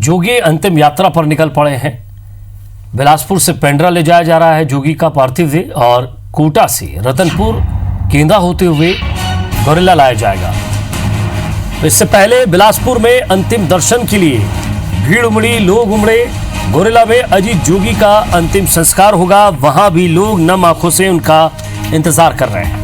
जोगी अंतिम यात्रा पर निकल पड़े हैं। बिलासपुर से पेंड्रा ले जाया जा रहा है जोगी का पार्थिव देह और कोटा से रतनपुर केंदा होते हुए गोरिल्ला लाया जाएगा। इससे पहले बिलासपुर में अंतिम दर्शन के लिए भीड़ उमड़ी, लोग उमड़े। गोरिल्ला में अजीत जोगी का अंतिम संस्कार होगा, वहां भी लोग नम आंखों से उनका इंतजार कर रहे हैं।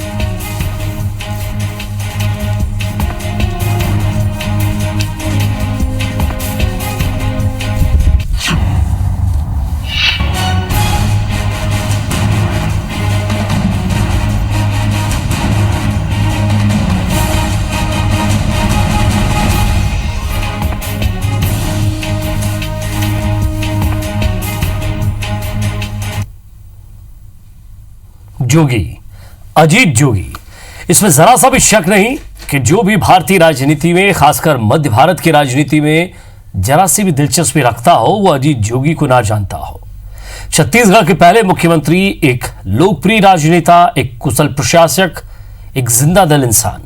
जोगी, अजीत जोगी, इसमें जरा सा भी शक नहीं कि जो भी भारतीय राजनीति में, खासकर मध्य भारत की राजनीति में जरा सी भी दिलचस्पी रखता हो वो अजीत जोगी को ना जानता हो। छत्तीसगढ़ के पहले मुख्यमंत्री, एक लोकप्रिय राजनेता, एक कुशल प्रशासक, एक जिंदा दिल इंसान,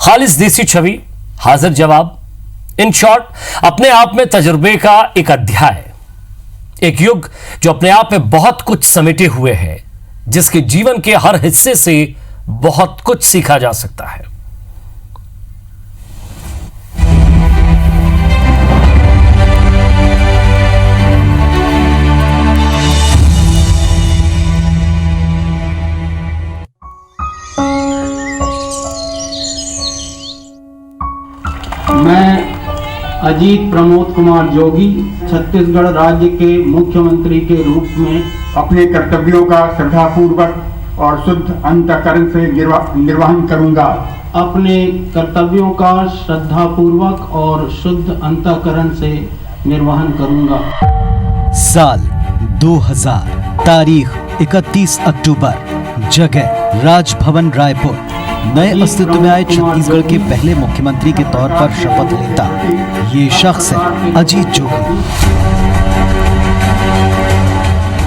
खालिस देसी छवि, हाजिर जवाब, इन शॉर्ट अपने आप में तजुर्बे का एक अध्याय, एक युग जो अपने आप में बहुत कुछ समेटे हुए है, जिसके जीवन के हर हिस्से से बहुत कुछ सीखा जा सकता है। मैं अजीत प्रमोद कुमार जोगी छत्तीसगढ़ राज्य के मुख्यमंत्री के रूप में अपने कर्तव्यों का श्रद्धापूर्वक और शुद्ध अंतःकरण से निर्वहन करूंगा। अपने कर्तव्यों का श्रद्धापूर्वक और शुद्ध अंतःकरण से निर्वहन करूंगा। साल 2000, तारीख 31 अक्टूबर, जगह राजभवन रायपुर। नए अस्तित्व में आए छत्तीसगढ़ के पहले मुख्यमंत्री के तौर पर शपथ लेता ये शख्स है अजीत जोगी,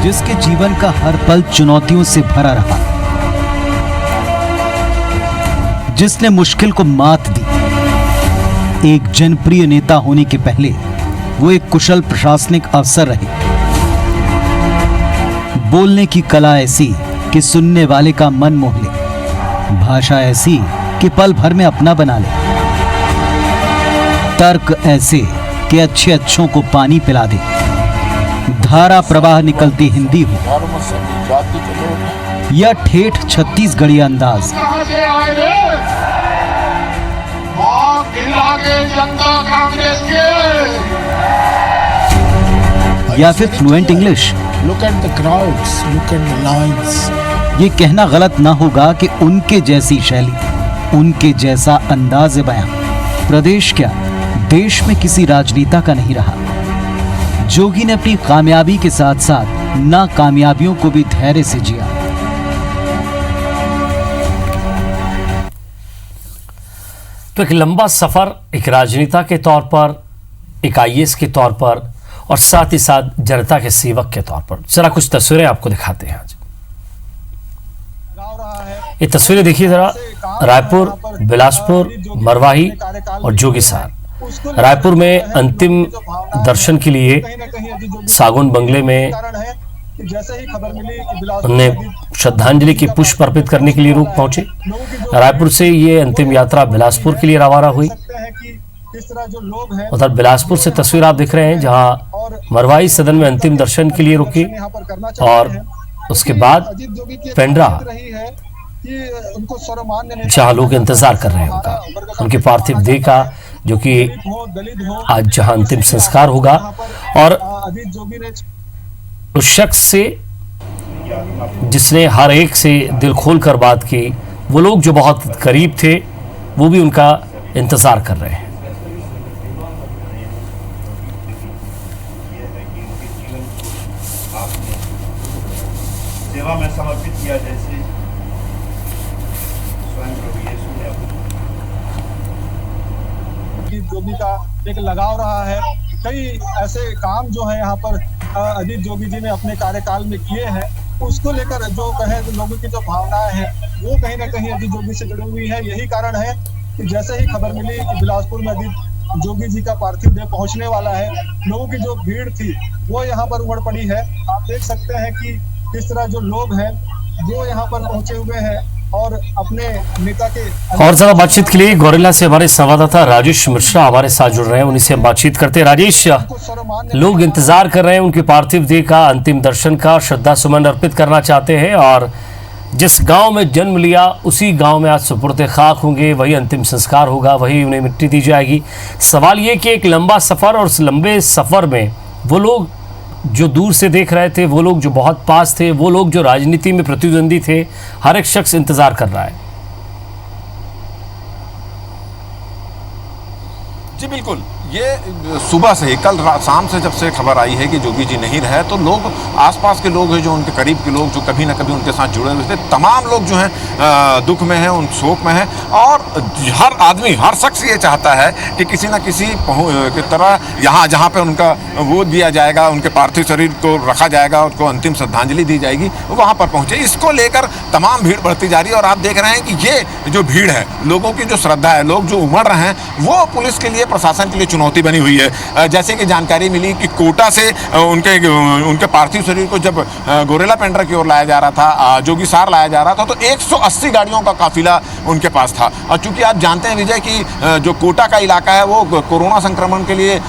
जिसके जीवन का हर पल चुनौतियों से भरा रहा, जिसने मुश्किल को मात दी। एक जनप्रिय नेता होने के पहले वो एक कुशल प्रशासनिक अफसर रहे। बोलने की कला ऐसी कि सुनने वाले का मन मोह ले, भाषा ऐसी कि पल भर में अपना बना ले, तर्क ऐसे कि अच्छे अच्छों को पानी पिला दे, धारा प्रवाह निकलती हिंदी हो या ठेठ छत्तीसगढ़ी अंदाज, या फिर फ्लुएंट इंग्लिश। ये कहना गलत ना होगा कि उनके जैसी शैली, उनके जैसा अंदाज बयां प्रदेश क्या देश में किसी राजनेता का नहीं रहा। जोगी ने अपनी कामयाबी के साथ साथ नाकामयाबियों को भी धैर्य से जिया। तो एक लंबा सफर, एक राजनेता के तौर पर, एक आईएएस के तौर पर और साथ ही साथ जनता के सेवक के तौर पर। जरा कुछ तस्वीरें आपको दिखाते हैं आज। ये तस्वीरें देखिए जरा, रायपुर, बिलासपुर, मरवाही और जोगीसार। रायपुर में अंतिम दर्शन के लिए सागौन बंगले में उन्हें श्रद्धांजलि की पुष्प अर्पित करने के लिए रुक पहुंचे। रायपुर से ये अंतिम यात्रा बिलासपुर के लिए रवाना हुई। उधर बिलासपुर से तस्वीर आप देख रहे हैं जहां मरवाही सदन में अंतिम दर्शन के लिए रुके और उसके बाद पेंड्रा जहां लोग इंतजार कर रहे हैं उनके पार्थिव देह का, जो कि आज जहां अंतिम संस्कार होगा। और उस शख्स से जिसने हर एक से दिल खोल कर बात की, वो लोग जो बहुत करीब थे वो भी उनका इंतजार कर रहे हैं। सेवा में समर्पित किया जैसे स्वयं प्रभु यीशु ने जोगी का एक लगाव रहा है। कई ऐसे काम जो है यहाँ पर अजीत जोगी जी ने अपने कार्यकाल में किए हैं, उसको लेकर जो कहे लोगों की जो भावनाएं हैं वो कहीं ना कहीं अजीत जोगी से जुड़ी हुई है। यही कारण है कि जैसे ही खबर मिली कि बिलासपुर में अजीत जोगी जी का पार्थिव देह पहुंचने वाला है, लोगों की जो भीड़ थी वो यहाँ पर उमड़ पड़ी है। आप देख सकते हैं कि किस तरह जो लोग हैं वो यहाँ पर पहुंचे हुए हैं और अपने नेता के और ज्यादा बातचीत के लिए गोरेला से हमारे संवाददाता राजेश मिश्रा हमारे साथ जुड़ रहे हैं, उन्हीं से हम बातचीत करते हैं। राजेश, लोग इंतजार कर रहे हैं उनके पार्थिव देह का, अंतिम दर्शन का, श्रद्धा सुमन अर्पित करना चाहते हैं और जिस गांव में जन्म लिया उसी गांव में आज सुपुर्द खाक होंगे, वही अंतिम संस्कार होगा, वही उन्हें मिट्टी दी जाएगी। सवाल ये कि एक लंबा सफ़र और उस लंबे सफ़र में वो लोग जो दूर से देख रहे थे, वो लोग जो बहुत पास थे, वो लोग जो राजनीति में प्रतिद्वंदी थे, हर एक शख्स इंतजार कर रहा है। जी बिल्कुल, ये सुबह से ही कल शाम से जब से खबर आई है कि जोगी जी नहीं रहे तो लोग, आसपास के लोग हैं जो उनके करीब के लोग जो कभी ना कभी उनके साथ जुड़े हुए थे, तमाम लोग जो हैं दुख में हैं, उन शोक में हैं और हर आदमी, हर शख्स ये चाहता है कि किसी ना किसी की तरह यहाँ जहाँ पे उनका वो दिया जाएगा, उनके पार्थिव शरीर को रखा जाएगा, उनको अंतिम श्रद्धांजलि दी जाएगी, वहाँ पर पहुँचे। इसको लेकर तमाम भीड़ बढ़ती जा रही है और आप देख रहे हैं कि ये जो भीड़ है, लोगों की जो श्रद्धा है, लोग जो उमड़ रहे हैं, वो पुलिस के लिए, प्रशासन के लिए चुनौती बनी हुई है। जैसे कि जानकारी मिली कि कोटा से उनके पार्थिव शरीर को जब गोरेला पेंड्रा की ओर लाया जा रहा था, जोगीसार लाया जा रहा था, तो 180 गाड़ियों का काफिला उनके पास था। और चूंकि आप जानते हैं विजय कि जो कोटा का इलाका है वो कोरोना संक्रमण के लिए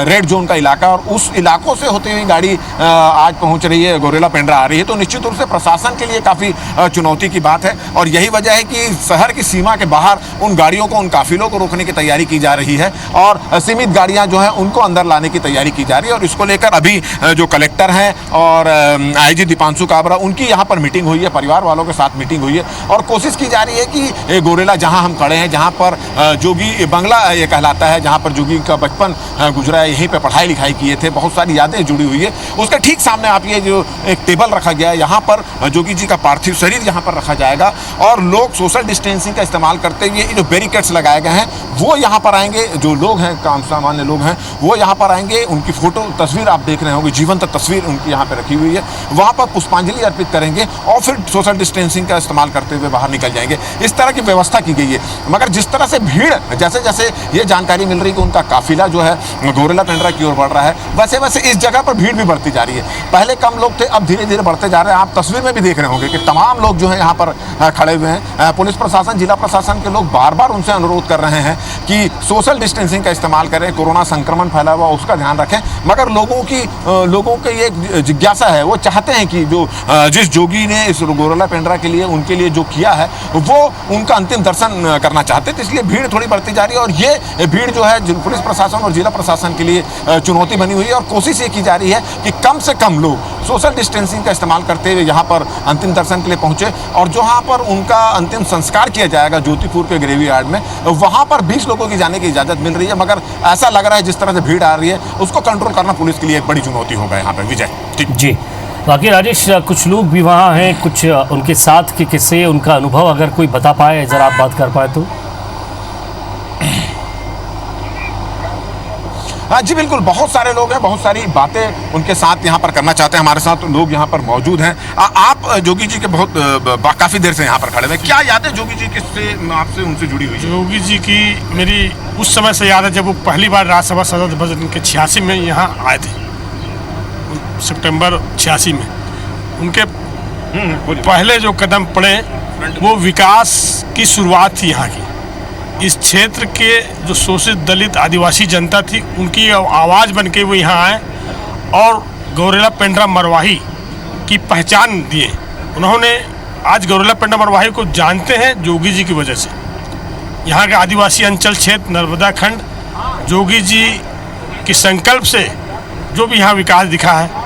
रेड जोन का इलाका, और उस इलाकों से होती हुई गाड़ी आज पहुंच रही है, गोरेला पेंड्रा आ रही है, तो निश्चित रूप से प्रशासन के लिए काफ़ी चुनौती की बात है। और यही वजह है कि शहर की सीमा के बाहर उन गाड़ियों को, उन काफिलों को रोकने की तैयारी की जा रही है और सीमित गाड़ियां जो हैं उनको अंदर लाने की तैयारी की जा रही है। और इसको लेकर अभी जो कलेक्टर हैं और आईजी दीपांशु काबरा, उनकी यहाँ पर मीटिंग हुई है, परिवार वालों के साथ मीटिंग हुई है और कोशिश की जा रही है कि गोरेला जहाँ हम खड़े हैं, जहाँ पर जोगी बंगला ये कहलाता है, जहाँ पर जोगी का बचपन गुजरा है, यहीं पर पढ़ाई लिखाई किए थे, बहुत सारी यादें जुड़ी हुई है, उसके ठीक सामने आप ये जो एक टेबल रखा गया है, यहाँ पर जोगी जी का पार्थिव शरीर यहाँ पर रखा जाएगा और लोग सोशल डिस्टेंसिंग का इस्तेमाल करते हुए जो बैरिकेड्स लगाए गए हैं वो यहाँ पर आएंगे। जो लोग हैं, काम सामान्य लोग हैं, वो यहाँ पर आएंगे, उनकी फोटो तस्वीर आप देख रहे होंगे, जीवंत तस्वीर उनकी यहाँ पे रखी हुई है, वहाँ पर पुष्पांजलि अर्पित करेंगे और फिर सोशल डिस्टेंसिंग का इस्तेमाल करते हुए बाहर निकल जाएंगे। इस तरह की व्यवस्था की गई है। मगर जिस तरह से भीड़, जैसे जैसे ये जानकारी मिल रही है कि उनका काफिला जो है गोरेला पेंड्रा की ओर बढ़ रहा है, वैसे वैसे इस जगह पर भीड़ भी बढ़ती जा रही है। पहले कम लोग थे, अब धीरे धीरे बढ़ते जा रहे हैं। आप तस्वीर में भी देख रहे होंगे कि तमाम लोग जो है यहाँ पर खड़े हुए हैं। पुलिस प्रशासन, जिला प्रशासन के लोग बार बार उनसे अनुरोध कर रहे हैं कि सोशल डिस्टेंसिंग का इस्तेमाल करें, कोरोना संक्रमण फैला हुआ उसका ध्यान रखें। मगर लोगों की एक जिज्ञासा है, वो चाहते हैं कि जो जिस जोगी ने इस गोरेला पेंड्रा के लिए, उनके लिए जो किया है, वो उनका अंतिम दर्शन करना चाहते थे। इसलिए भीड़ थोड़ी बढ़ती जा रही है और ये भीड़ जो है पुलिस प्रशासन और जिला प्रशासन के लिए चुनौती बनी हुई है और कोशिश ये की जा रही है कि कम से कम लोग सोशल डिस्टेंसिंग का इस्तेमाल करते हुए यहाँ पर अंतिम दर्शन के लिए पहुँचे और जहाँ पर उनका अंतिम संस्कार किया जाएगा ज्योतिपुर के ग्रेवयार्ड में, वहाँ पर 20 लोगों की जाने की इजाज़त मिल रही है। मगर ऐसा लग रहा है जिस तरह से भीड़ आ रही है उसको कंट्रोल करना पुलिस के लिए एक बड़ी चुनौती होगा यहाँ पर। विजय जी, बाकी राजेश, कुछ लोग भी वहाँ हैं, कुछ उनके साथ के किस्से, उनका अनुभव अगर कोई बता पाए, जरा आप बात कर पाए तो। हाँ जी बिल्कुल, बहुत सारे लोग हैं, बहुत सारी बातें उनके साथ यहाँ पर करना चाहते हैं। हमारे साथ लोग यहाँ पर मौजूद हैं। आप जोगी जी के काफ़ी देर से यहाँ पर खड़े हुए, क्या यादें जोगी जी किससे आपसे उनसे जुड़ी हुई? जोगी जी की मेरी उस समय से याद है जब वो पहली बार राज्यसभा सदस्य बने के 86 में यहाँ आए थे, सितंबर 86 में। उनके पहले जो कदम पड़े वो विकास की शुरुआत थी यहाँ की। इस क्षेत्र के जो शोषित दलित आदिवासी जनता थी, उनकी आवाज़ बन के वो यहाँ आए और गोरेला पेंड्रा मरवाही की पहचान दिए। उन्होंने आज गोरेला पेंड्रा मरवाही को जानते हैं जोगी जी की वजह से। यहाँ के आदिवासी अंचल क्षेत्र नर्मदा खंड जोगी जी के संकल्प से जो भी यहाँ विकास दिखा है।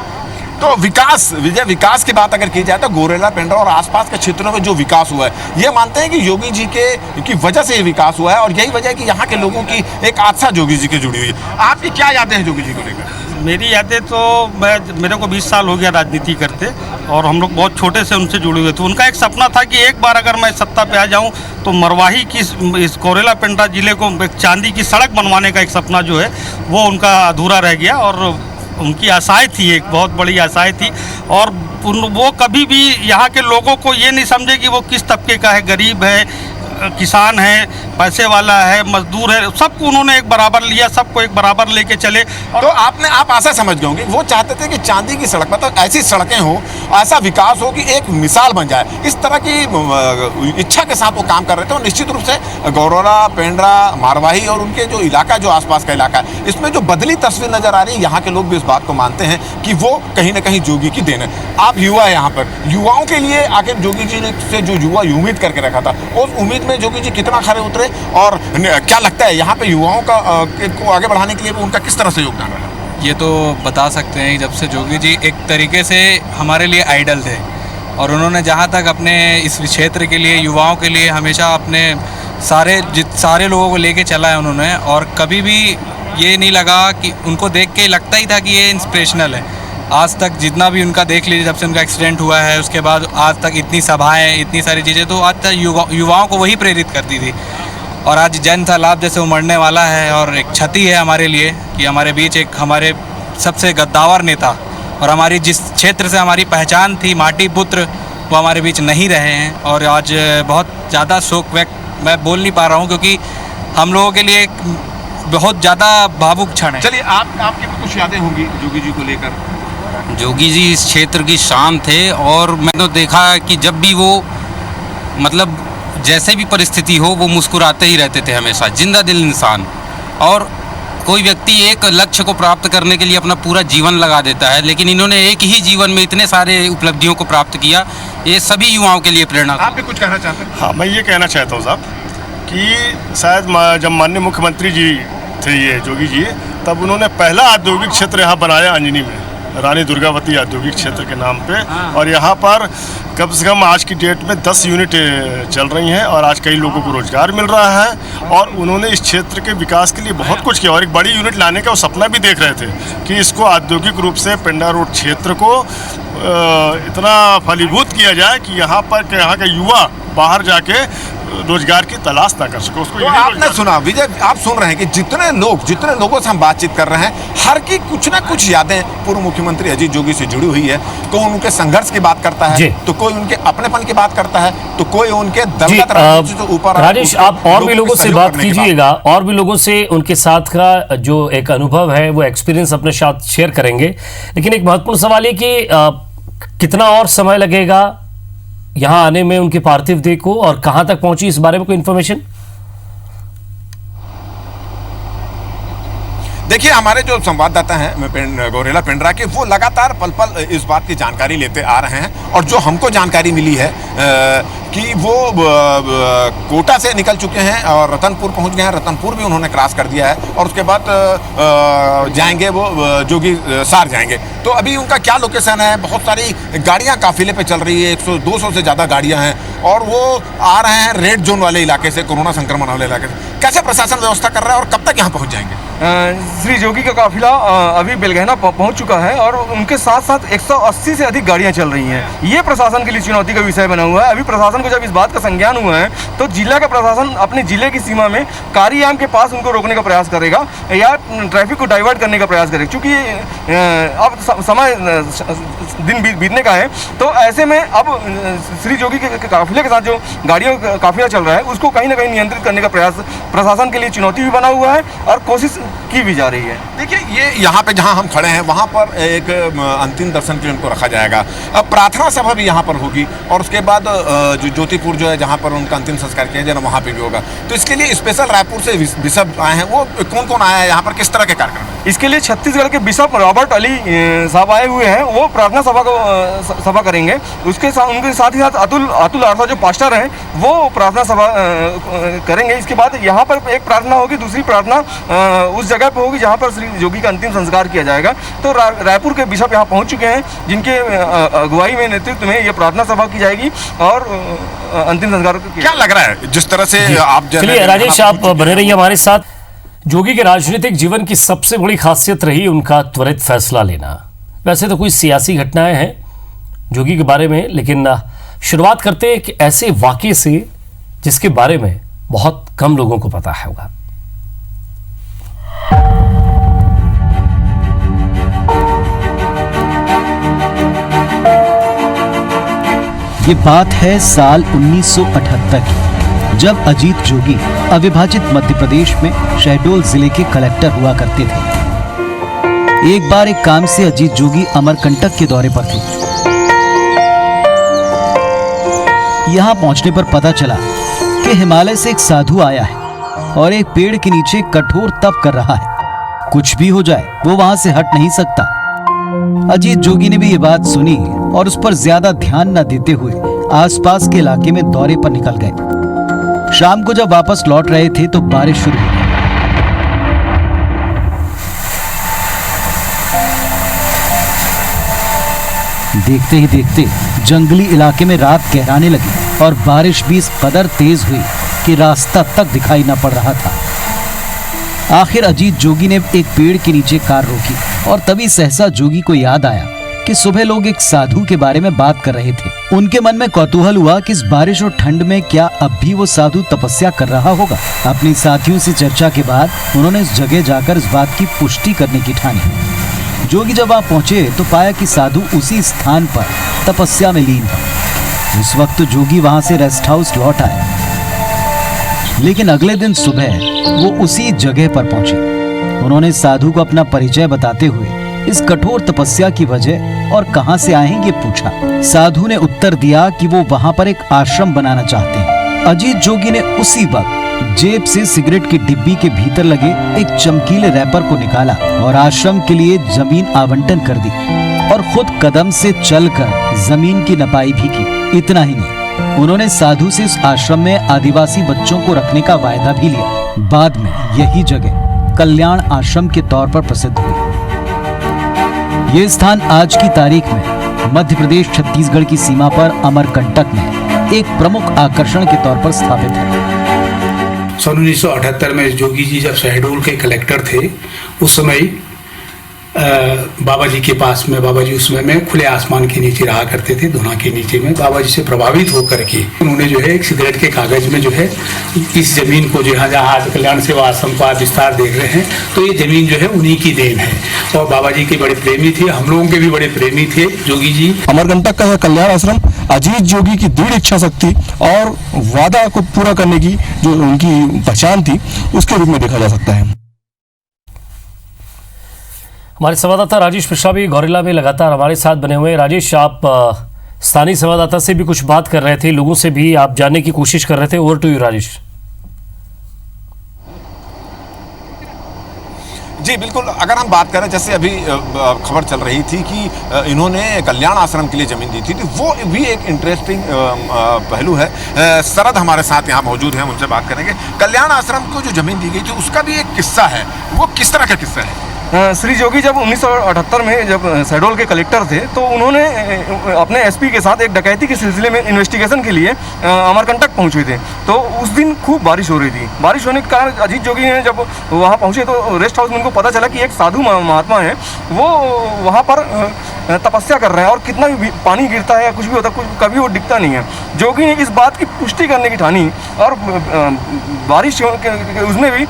तो विकास, विजय, विकास की बात अगर की जाए तो गोरेला पेंड्रा और आसपास के क्षेत्रों में जो विकास हुआ है, ये मानते हैं कि योगी जी की वजह से ये विकास हुआ है और यही वजह है कि यहाँ के लोगों की एक आस्था जोगी जी की जुड़ी हुई है। आपकी क्या यादें हैं जोगी जी को लेकर? मेरी यादें तो मेरे को 20 साल हो गया राजनीति करते और हम लोग बहुत छोटे से उनसे जुड़े हुए थे। उनका एक सपना था कि एक बार अगर मैं सत्ता पे आ जाऊं तो मरवाही की इस गोरेला पेंड्रा जिले को एक चांदी की सड़क बनवाने का एक सपना जो है वो उनका अधूरा रह गया और उनकी आशाएं थी, एक बहुत बड़ी आशाएं थी। और वो कभी भी यहाँ के लोगों को ये नहीं समझे कि वो किस तबके का है, गरीब है, किसान है, पैसे वाला है, मजदूर है, सबको उन्होंने एक बराबर लिया, सबको एक बराबर लेके चले। तो आप ऐसा समझ गए होंगे वो चाहते थे कि चांदी की सड़क, मतलब ऐसी सड़कें हो, ऐसा विकास हो कि एक मिसाल बन जाए। इस तरह की इच्छा के साथ वो काम कर रहे थे और निश्चित रूप से गौरोला, पेंड्रा, मारवाही और उनके जो इलाका, जो आसपास का इलाका है, इसमें जो बदली तस्वीर नजर आ रही है, यहाँ के लोग भी इस बात को मानते हैं कि वो कहीं ना कहीं जोगी की देन है। आप युवा है यहाँ पर, युवाओं के लिए आखिर जोगी जी ने से जो युवा उम्मीद करके रखा था, उस उम्मीद में जोगी जी कितना खरे उतरे और क्या लगता है यहाँ पे युवाओं का को आगे बढ़ाने के लिए उनका किस तरह से योगदान रहा? ये तो बता सकते हैं जब से जोगी जी एक तरीके से हमारे लिए आइडल थे और उन्होंने जहाँ तक अपने इस क्षेत्र के लिए, युवाओं के लिए हमेशा अपने सारे लोगों को लेके चला है उन्होंने। और कभी भी ये नहीं लगा कि उनको देख के लगता ही था कि ये इंस्पिरेशनल है। आज तक जितना भी उनका देख लीजिए, जब से उनका एक्सीडेंट हुआ है उसके बाद आज तक इतनी सभाएं, इतनी सारी चीज़ें, तो आज तक युवाओं को वही प्रेरित करती थी। और आज जन तालाब जैसे उमड़ने वाला है और एक क्षति है हमारे लिए कि हमारे बीच एक हमारे सबसे गद्दावर नेता और हमारी जिस क्षेत्र से हमारी पहचान थी, माटी पुत्र, वो हमारे बीच नहीं रहे हैं। और आज बहुत ज़्यादा शोक व्यक्त मैं बोल नहीं पा रहा हूँ क्योंकि हम लोगों के लिए एक बहुत ज़्यादा भावुक क्षण है। चलिए आपकी भी कुछ यादें होंगी जोगी जी को लेकर। जोगी जी इस क्षेत्र की शान थे और मैंने तो देखा कि जब भी वो मतलब जैसे भी परिस्थिति हो वो मुस्कुराते ही रहते थे हमेशा, जिंदा दिल इंसान। और कोई व्यक्ति एक लक्ष्य को प्राप्त करने के लिए अपना पूरा जीवन लगा देता है, लेकिन इन्होंने एक ही जीवन में इतने सारे उपलब्धियों को प्राप्त किया। ये सभी युवाओं के लिए प्रेरणा। आप भी कुछ कहना चाहते हैं? हाँ, मैं ये कहना चाहता हूँ साहब कि शायद जब माननीय मुख्यमंत्री जी थे ये जोगी जी, तब उन्होंने पहला औद्योगिक क्षेत्र यहाँ बनाया अंजनी में, रानी दुर्गावती औद्योगिक क्षेत्र के नाम पे। और यहाँ पर कम से कम आज की डेट में 10 यूनिट चल रही हैं और आज कई लोगों को रोजगार मिल रहा है। और उन्होंने इस क्षेत्र के विकास के लिए बहुत कुछ किया और एक बड़ी यूनिट लाने का वो सपना भी देख रहे थे कि इसको औद्योगिक रूप से पेंड्रा रोड क्षेत्र को इतना फलीभूत किया जाए कि यहाँ के युवा बाहर जाके रोजगार की तलाश ना कर सको। उसको तो आपने सुना विजय, आप सुन रहे हैं कि जितने लोगों से हम बातचीत कर रहे हैं, हर की कुछ ना कुछ यादें पूर्व मुख्यमंत्री अजीत जोगी से जुड़ी हुई है। कोई उनके संघर्ष की बात करता है, तो कोई उनके अपनेपन की बात करता है, तो कोई उनके दलगत राजनीति से ऊपर। राजेश, आप और भी लोगों से बात कीजिएगा, और भी लोगों से उनके साथ का जो एक अनुभव है, वो एक्सपीरियंस अपने साथ शेयर करेंगे। लेकिन एक महत्वपूर्ण सवाल है कि कितना और समय लगेगा यहां आने में उनके पार्थिव देह को, और कहां तक पहुंची इस बारे में कोई इंफॉर्मेशन? देखिए, हमारे जो संवाददाता हैं गौरेला पेंड्रा के, वो लगातार पल पल इस बात की जानकारी लेते आ रहे हैं। और जो हमको जानकारी मिली है कि वो कोटा से निकल चुके हैं और रतनपुर पहुंच गए हैं। रतनपुर भी उन्होंने क्रॉस कर दिया है और उसके बाद जाएंगे वो जोगी सार जाएंगे। तो अभी उनका क्या लोकेशन है? बहुत सारी गाड़ियां काफिले पे चल रही है, 100-200 से ज़्यादा गाड़ियां हैं और वो आ रहे हैं रेड जोन वाले इलाके से, कोरोना संक्रमण वाले इलाके से। कैसे प्रशासन व्यवस्था कर रहा है और कब तक यहाँ पहुँच जाएंगे? श्री जोगी का काफिला अभी बेलगहना पहुंच चुका है और उनके साथ साथ 180 से अधिक गाड़ियां चल रही हैं। ये प्रशासन के लिए चुनौती का विषय बना हुआ है। अभी प्रशासन को जब इस बात का संज्ञान हुआ है तो जिला का प्रशासन अपने जिले की सीमा में कारियाम के पास उनको रोकने का प्रयास करेगा या ट्रैफिक को डाइवर्ट करने का प्रयास करेगा। क्योंकि अब समय दिन बीतने का है, तो ऐसे में अब श्री जोगी के काफिले के साथ जो गाड़ियों का काफिला चल रहा है उसको कहीं ना कहीं नियंत्रित करने का प्रयास प्रशासन के लिए चुनौती भी बना हुआ है और कोशिश की भी जा रही है। देखिए, ये यहाँ पे जहाँ हम खड़े हैं वहाँ पर एक अंतिम दर्शन के लिए उनको रखा जाएगा। अब प्रार्थना सभा भी यहाँ पर होगी और उसके बाद जो ज्योतिपुर जो है जहाँ पर उनका अंतिम संस्कार किया जाएगा वहाँ पे भी होगा। तो इसके लिए स्पेशल रायपुर से बिशप आए हैं। वो कौन कौन आया है यहाँ पर, किस तरह के कार्यक्रम? इसके लिए छत्तीसगढ़ के बिशप रॉबर्ट अली साहब आए हुए हैं। वो प्रार्थना सभा करेंगे। उसके साथ उनके साथ ही साथ अतुल आरसा जो पास्टर हैं वो प्रार्थना सभा करेंगे। इसके बाद यहाँ पर एक प्रार्थना होगी, दूसरी प्रार्थना उस जगह पे होगी जहाँ पर श्री जोगी का अंतिम संस्कार किया जाएगा। तो रायपुर के बिशप यहाँ पहुँच चुके हैं, जिनके अगुवाई में, नेतृत्व में ये प्रार्थना सभा की जाएगी और अंतिम संस्कार क्या लग रहा है जिस तरह से आप? चलिए राजेश, आप बने रहिए हमारे साथ। जोगी के राजनीतिक जीवन की सबसे बड़ी खासियत रही उनका त्वरित फैसला लेना। वैसे तो कोई सियासी घटनाएं हैं जोगी के बारे में, लेकिन शुरुआत करते हैं एक ऐसे वाकये से जिसके बारे में बहुत कम लोगों को पता होगा। ये बात है साल 1978 की। जब अजीत जोगी अविभाजित मध्य प्रदेश में शहडोल जिले के कलेक्टर हुआ करते थे। एक बार एक काम से अजीत जोगी अमरकंटक के दौरे पर थे। यहाँ पहुंचने पर पता चला कि हिमालय से एक साधु आया है और एक पेड़ के नीचे कठोर तप कर रहा है। कुछ भी हो जाए वो वहां से हट नहीं सकता। अजीत जोगी ने भी ये बात सुनी और उस पर ज्यादा ध्यान न देते हुए आसपास के इलाके में दौरे पर निकल गए। शाम को जब वापस लौट रहे थे तो बारिश शुरू हो गई। देखते ही देखते जंगली इलाके में रात गहराने लगी और बारिश भी इस कदर तेज हुई कि रास्ता तक दिखाई न पड़ रहा था। आखिर अजीत जोगी ने एक पेड़ के नीचे कार रोकी और तभी सहसा जोगी को याद आया कि सुबह लोग एक साधु के बारे में बात कर रहे थे। उनके मन में कौतूहल हुआ कि इस बारिश और ठंड में क्या अब भी वो साधु तपस्या कर रहा होगा। अपने साथियों से चर्चा के बाद उन्होंने इस जगह जाकर इस बात की पुष्टि करने की ठानी। जोगी जब वहां पहुंचे तो पाया कि साधु उसी स्थान पर तपस्या में लीन था। इस वक्त जोगी वहां से रेस्ट हाउस लौट आए, लेकिन अगले दिन सुबह वो उसी जगह पर पहुंचे। उन्होंने साधु को अपना परिचय बताते हुए इस कठोर तपस्या की वजह और कहां से आए हैं ये पूछा। साधु ने उत्तर दिया कि वो वहां पर एक आश्रम बनाना चाहते हैं। अजीत जोगी ने उसी वक्त जेब से सिगरेट की डिब्बी के भीतर लगे एक चमकीले रैपर को निकाला और आश्रम के लिए जमीन आवंटन कर दी और खुद कदम से चलकर जमीन की नपाई भी की। इतना ही नहीं, उन्होंने साधु से इस आश्रम में आदिवासी बच्चों को रखने का वायदा भी लिया। बाद में यही जगह कल्याण आश्रम के तौर पर प्रसिद्ध हुई। ये स्थान आज की तारीख में मध्य प्रदेश छत्तीसगढ़ की सीमा पर अमरकंटक में एक प्रमुख आकर्षण के तौर पर स्थापित है। सन 1978 में जोगी जी जब शहडोल के कलेक्टर थे, उस समय बाबा जी के पास में, बाबा जी उस समय में खुले आसमान के नीचे रहा करते थे, धुना के नीचे में। बाबा जी से प्रभावित होकर के उन्होंने जो है एक सिगरेट के कागज में जो है इस जमीन को, जहाँ जहाँ आज कल्याण सेवा आश्रम को आप विस्तार देख रहे हैं, तो ये जमीन जो है उन्हीं की देन है। और बाबा जी के बड़े प्रेमी थे, हम लोगों के भी बड़े प्रेमी थे जोगी जी। अमरकंटक का यह कल्याण आश्रम अजीत जोगी की दृढ़ इच्छा शक्ति और वादा को पूरा करने की जो उनकी पहचान थी, उसके रूप में देखा जा सकता है। हमारे संवाददाता राजेश मिश्रा भी गौरेला में लगातार हमारे साथ बने हुए हैं। राजेश, आप स्थानीय संवाददाता से भी कुछ बात कर रहे थे, लोगों से भी आप जानने की कोशिश कर रहे थे। Over to you Rajesh. जी बिल्कुल, अगर हम बात करें, जैसे अभी खबर चल रही थी कि इन्होंने कल्याण आश्रम के लिए ज़मीन दी थी, तो वो भी एक इंटरेस्टिंग पहलू है। सरद हमारे साथ यहाँ मौजूद हैं, उनसे बात करेंगे। कल्याण आश्रम को जो ज़मीन दी गई थी उसका भी एक किस्सा है, वो किस तरह का किस्सा है? श्री जोगी जब 1978 में जब शहडोल के कलेक्टर थे, तो उन्होंने अपने एसपी के साथ एक डकैती के सिलसिले में इन्वेस्टिगेशन के लिए अमरकंटक पहुंचे थे। तो उस दिन खूब बारिश हो रही थी। बारिश होने के कारण अजीत जोगी ने जब वहां पहुंचे तो रेस्ट हाउस में उनको पता चला कि एक साधु महात्मा है, वो वहां पर तपस्या कर रहे हैं और कितना भी पानी गिरता है या कुछ भी होता है, कभी वो दिखता नहीं है। जोगी ने इस बात की पुष्टि करने की ठानी और बारिश उसमें भी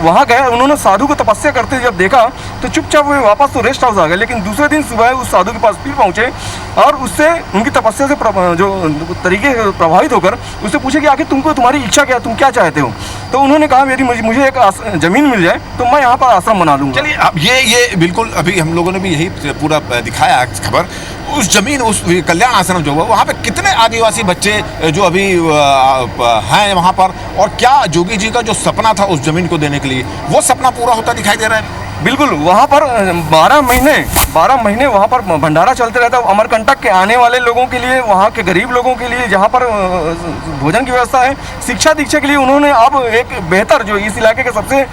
वहाँ गए। उन्होंने साधु को तपस्या करते जब देखा तो चुपचाप वो वापस तो रेस्ट हाउस आ गए। लेकिन दूसरे दिन सुबह उस साधु के पास फिर पहुँचे और उससे उनकी तपस्या से जो तरीके प्रभावित होकर उससे पूछे कि आखिर तुमको तुम्हारी इच्छा क्या, तुम क्या चाहते हो? तो उन्होंने कहा यदि मुझे एक ज़मीन मिल जाए तो मैं यहाँ पर आश्रम बना दूँगा। चलिए, अब ये बिल्कुल अभी हम लोगों ने भी यही पूरा दिखाया खबर। उस जमीन, उस कल्याण आश्रम जो हुआ, वहाँ पे कितने आदिवासी बच्चे जो अभी हैं वहाँ पर, और क्या जोगी जी का जो सपना था उस जमीन को देने के लिए, वो सपना पूरा होता दिखाई दे रहा है? बिल्कुल, वहाँ पर 12 महीने वहाँ पर भंडारा चलते रहता है। अमरकंटक के आने वाले लोगों के लिए, वहाँ के गरीब लोगों के लिए जहाँ पर भोजन की व्यवस्था है, शिक्षा दीक्षा के लिए उन्होंने अब एक बेहतर, जो इस इलाके के सबसे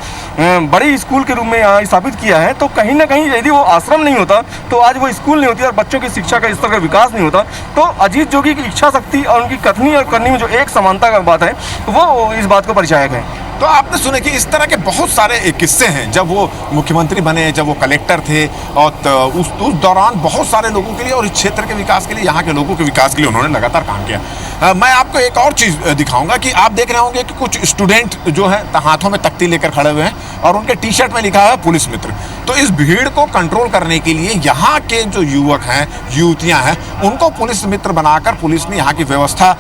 बड़ी स्कूल के रूप में यहाँ स्थापित किया है। तो कहीं ना कहीं यदि वो आश्रम नहीं होता तो आज वो स्कूल नहीं होती और बच्चों की शिक्षा का स्तर का विकास नहीं होता। तो अजीत जोगी की इच्छा शक्ति और उनकी कथनी और करनी में जो एक समानता का बात है, वो इस बात को परिचायक है। तो आपने सुने कि इस तरह के बहुत सारे किस्से हैं। जब वो मुख्यमंत्री बने, जब वो कलेक्टर थे, और उस दौरान बहुत सारे लोगों के लिए और इस क्षेत्र के विकास के लिए, यहाँ के लोगों के विकास के लिए उन्होंने लगातार काम किया। मैं आपको एक और चीज़ दिखाऊंगा कि आप देख रहे होंगे कि कुछ स्टूडेंट जो हैं हाथों में तख्ती लेकर खड़े हुए हैं और उनके टी शर्ट में लिखा है पुलिस मित्र। तो इस भीड़ को कंट्रोल करने के लिए यहाँ के जो युवक हैं, युवतियाँ हैं, उनको पुलिस मित्र बनाकर पुलिस ने यहाँ की व्यवस्था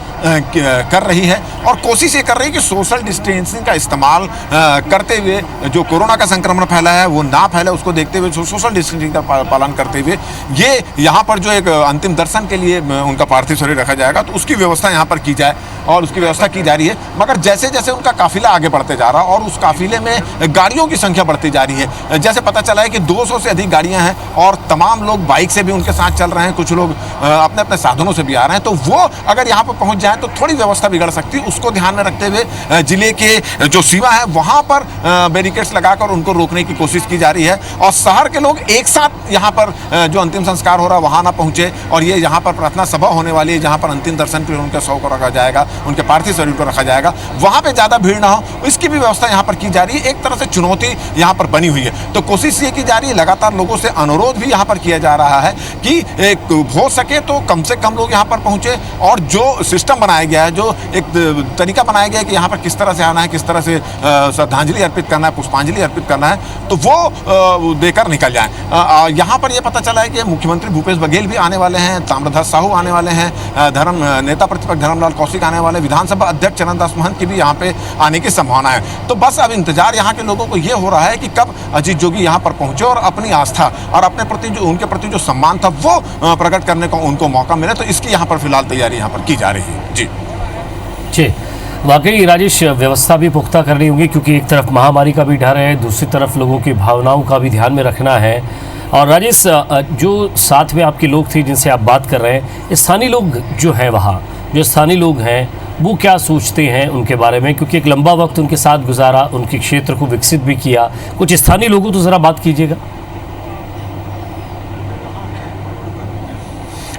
कर रही है और कोशिश ये कर रही है कि सोशल डिस्टेंसिंग का इस्तेमाल करते हुए जो कोरोना का संक्रमण फैला है वो ना फैले, उसको देखते हुए सोशल डिस्टेंसिंग का पालन करते हुए ये यहाँ पर जो एक अंतिम दर्शन के लिए उनका पार्थिव शरीर रखा जाएगा तो उसकी व्यवस्था यहाँ पर की जाए और उसकी व्यवस्था की जा रही है। मगर जैसे जैसे उनका काफिला आगे बढ़ते जा रहा है और उस काफिले में गाड़ियों की संख्या बढ़ती जा रही है, जैसे पता चला है कि 200 से अधिक गाड़ियां हैं और तमाम लोग बाइक से भी उनके साथ चल रहे हैं, कुछ लोग अपने अपने साधनों से भी आ रहे हैं, तो वो अगर यहाँ पर पहुँच जाए तो थोड़ी व्यवस्था बिगड़ सकती है। उसको ध्यान में रखते हुए जिले के जो सीमा है वहाँ पर बैरिकेड्स लगाकर उनको रोकने की कोशिश की जा रही है और शहर के लोग एक साथ यहाँ पर जो अंतिम संस्कार हो रहा है वहाँ ना पहुँचे और ये यहाँ पर प्रार्थना सभा होने वाली है जहाँ पर अंतिम दर्शन के लिए उनके शव को रखा जाएगा, उनके पार्थिव शरीर को रखा जाएगा, वहाँ पे ज़्यादा भीड़ ना हो इसकी भी व्यवस्था यहाँ पर की जा रही है। एक तरह से चुनौती यहाँ पर बनी हुई है, तो कोशिश ये की जा रही है, लगातार लोगों से अनुरोध भी यहाँ पर किया जा रहा है कि हो सके तो कम से कम लोग यहाँ पर पहुँचे और जो सिस्टम बनाया गया है, जो एक तरीका बनाया गया है कि यहाँ पर किस तरह से आना है, किस तरह से श्रद्धांजलि अर्पित करना है, पुष्पांजलि अर्पित करना है, तो वो देकर निकल जाए। यहाँ पर यह पता चला है कि मुख्यमंत्री भूपेश बघेल भी आने वाले हैं, ताम्रध्वज साहू आने वाले हैं, नेता प्रतिपक्ष धर्मलाल कौशिक आने वाले, विधानसभा अध्यक्ष चरणदास महंत की भी यहाँ पे आने की संभावना है। तो बस अब इंतजार यहाँ के लोगों को ये हो रहा है कि कब अजीत जोगी यहाँ पर पहुंचे और अपनी आस्था और अपने प्रति जो उनके प्रति जो सम्मान था वो प्रकट करने का उनको मौका मिले, तो इसकी यहाँ पर फिलहाल तैयारी यहाँ पर की जा रही है। जी वाकई राजेश, व्यवस्था भी पुख्ता करनी होगी क्योंकि एक तरफ महामारी का भी डर है, दूसरी तरफ लोगों की भावनाओं का भी ध्यान में रखना है। और राजेश, जो साथ में आपके लोग थे जिनसे आप बात कर रहे हैं, स्थानीय लोग जो हैं वहाँ, जो स्थानीय लोग हैं वो क्या सोचते हैं उनके बारे में, क्योंकि एक लंबा वक्त उनके साथ गुजारा, उनके क्षेत्र को विकसित भी किया, कुछ स्थानीय लोगों तो ज़रा बात कीजिएगा।